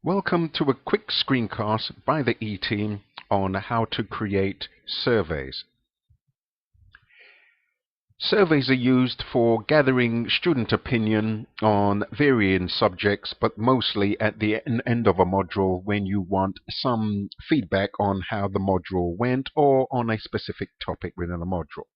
Welcome to a quick screencast by the E-Team on how to create surveys. Surveys are used for gathering student opinion on varying subjects, but mostly at the end of a module when you want some feedback on how the module went or on a specific topic within the module.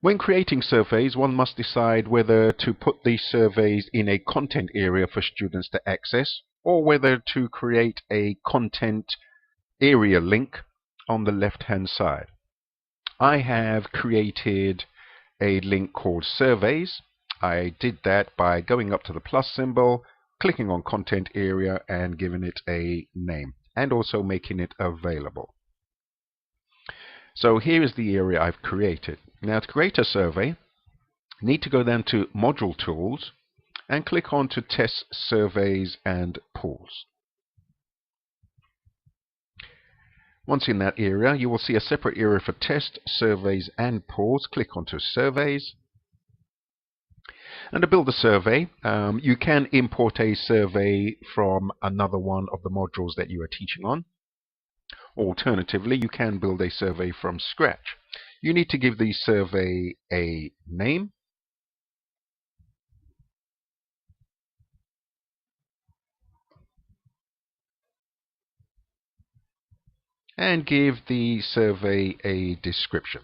When creating surveys, one must decide whether to put these surveys in a content area for students to access, or whether to create a content area link on the left-hand side. I have created a link called Surveys. I did that by going up to the plus symbol, clicking on Content Area and giving it a name, and also making it available. So here is the area I've created. Now, to create a survey, you need to go down to Module Tools and click on to Test Surveys and Pools. Once in that area, you will see a separate area for Test, Surveys and Pools. Click onto Surveys. And to build a survey, you can import a survey from another one of the modules that you are teaching on. Alternatively, you can build a survey from scratch. You need to give the survey a name. And give the survey a description.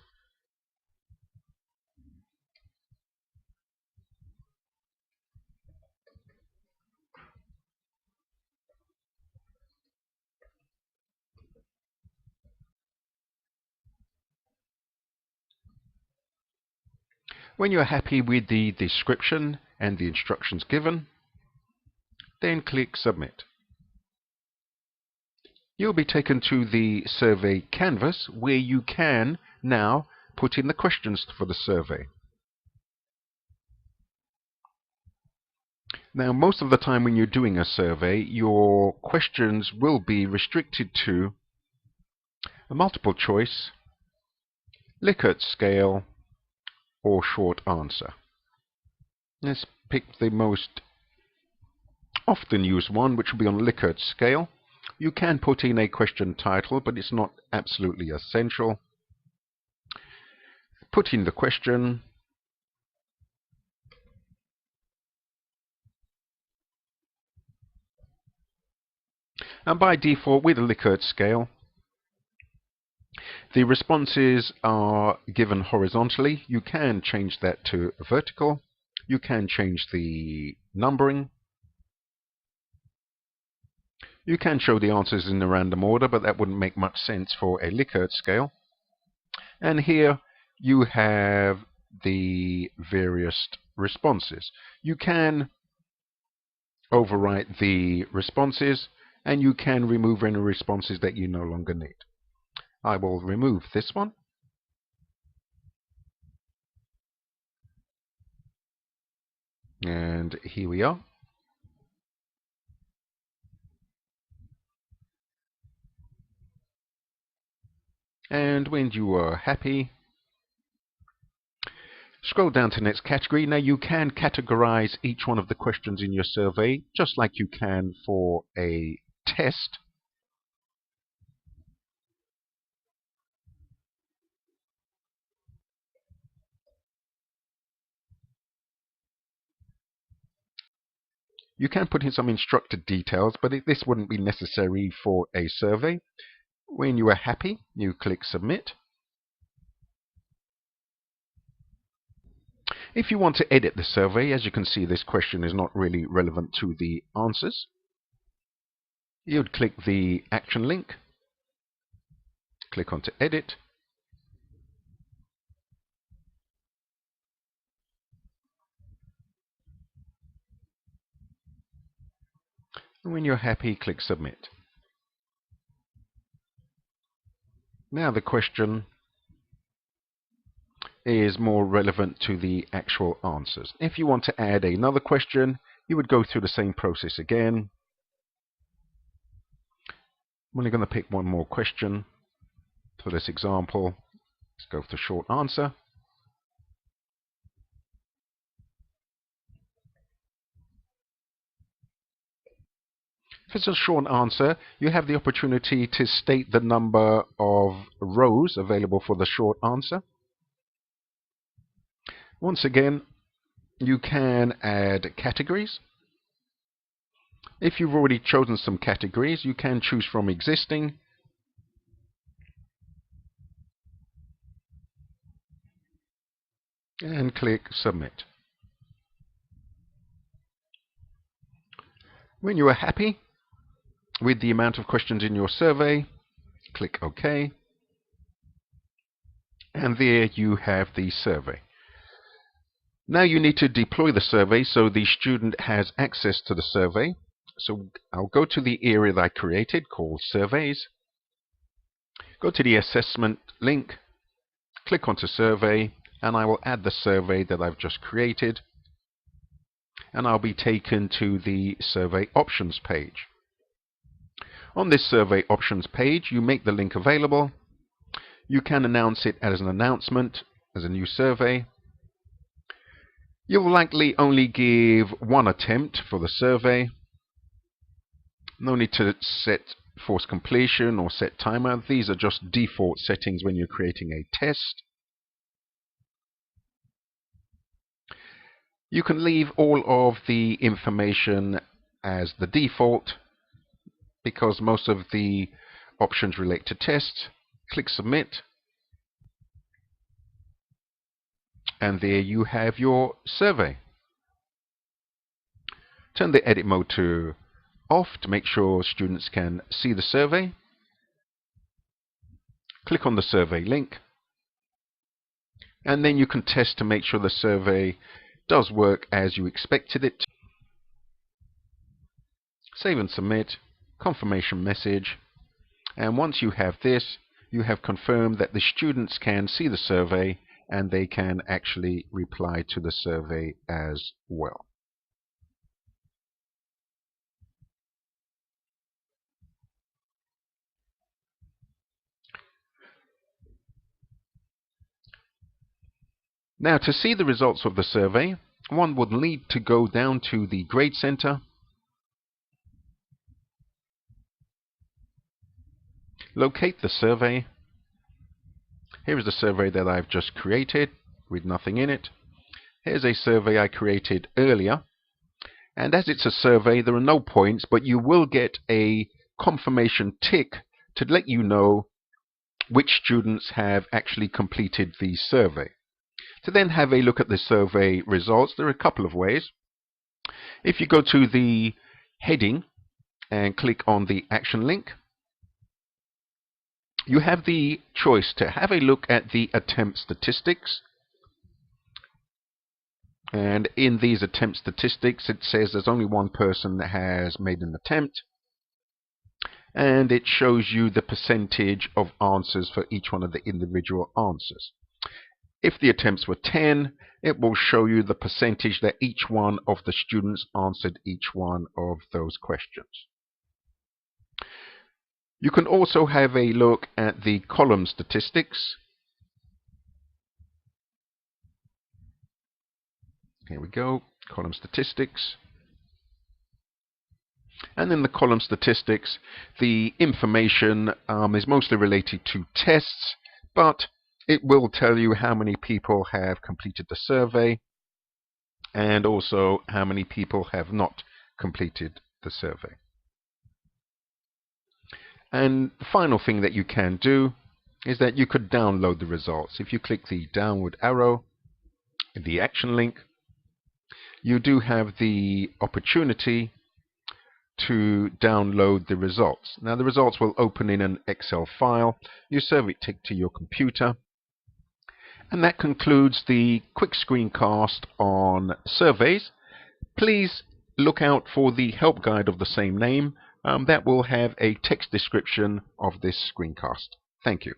When you're happy with the description and the instructions given, then click Submit. You'll be taken to the survey canvas where you can now put in the questions for the survey. Now, most of the time when you're doing a survey, your questions will be restricted to a multiple choice, Likert scale, or short answer. Let's pick the most often used one, which will be on Likert scale. You can put in a question title, but it's not absolutely essential. Put in the question. And by default, with a Likert scale, the responses are given horizontally. You can change that to vertical. You can change the numbering. You can show the answers in a random order, but that wouldn't make much sense for a Likert scale. And here you have the various responses. You can overwrite the responses, and you can remove any responses that you no longer need. I will remove this one. And here we are. And when you are happy, scroll down to the next category. Now you can categorize each one of the questions in your survey, just like you can for a test. You can put in some instructor details, but this wouldn't be necessary for a survey. When you are happy, you click Submit. If you want to edit the survey, as you can see, this question is not really relevant to the answers. You'd click the action link, click on to Edit. And when you're happy, click Submit. Now the question is more relevant to the actual answers. If you want to add another question, you would go through the same process again. I'm only going to pick one more question for this example. Let's go for short answer. If it's a short answer, you have the opportunity to state the number of rows available for the short answer. Once again, you can add categories. If you've already chosen some categories, you can choose from existing. And click Submit. When you are happy with the amount of questions in your survey, click OK. And there you have the survey. Now you need to deploy the survey so the student has access to the survey. So I'll go to the area that I created called Surveys. Go to the assessment link, click onto Survey, and I will add the survey that I've just created. And I'll be taken to the Survey Options page. On this Survey Options page, you make the link available. You can announce it as an announcement, as a new survey. You'll likely only give one attempt for the survey. No need to set force completion or set timer. These are just default settings when you're creating a test. You can leave all of the information as the default because most of the options relate to tests. Click Submit. And there you have your survey. Turn the edit mode to off to make sure students can see the survey. Click on the survey link. And then you can test to make sure the survey does work as you expected it. Save and submit. Confirmation message. And once you have this, you have confirmed that the students can see the survey and they can actually reply to the survey as well. Now, to see the results of the survey, one would need to go down to the Grade Center, locate the survey. Here is the survey that I've just created with nothing in it. Here's a survey I created earlier. And as it's a survey, there are no points, but you will get a confirmation tick to let you know which students have actually completed the survey. To then have a look at the survey results, there are a couple of ways. If you go to the heading and click on the action link, you have the choice to have a look at the attempt statistics. And in these attempt statistics, it says there's only one person that has made an attempt. And it shows you the percentage of answers for each one of the individual answers. If the attempts were 10, it will show you the percentage that each one of the students answered each one of those questions. You can also have a look at the column statistics. Here we go, column statistics. And in the column statistics, the information is mostly related to tests, but it will tell you how many people have completed the survey and also how many people have not completed the survey. And the final thing that you can do is that you could download the results. If you click the downward arrow in the action link, you do have the opportunity to download the results. Now the results will open in an Excel file. You serve it to your computer. And that concludes the quick screencast on surveys. Please look out for the help guide of the same name. That will have a text description of this screencast. Thank you.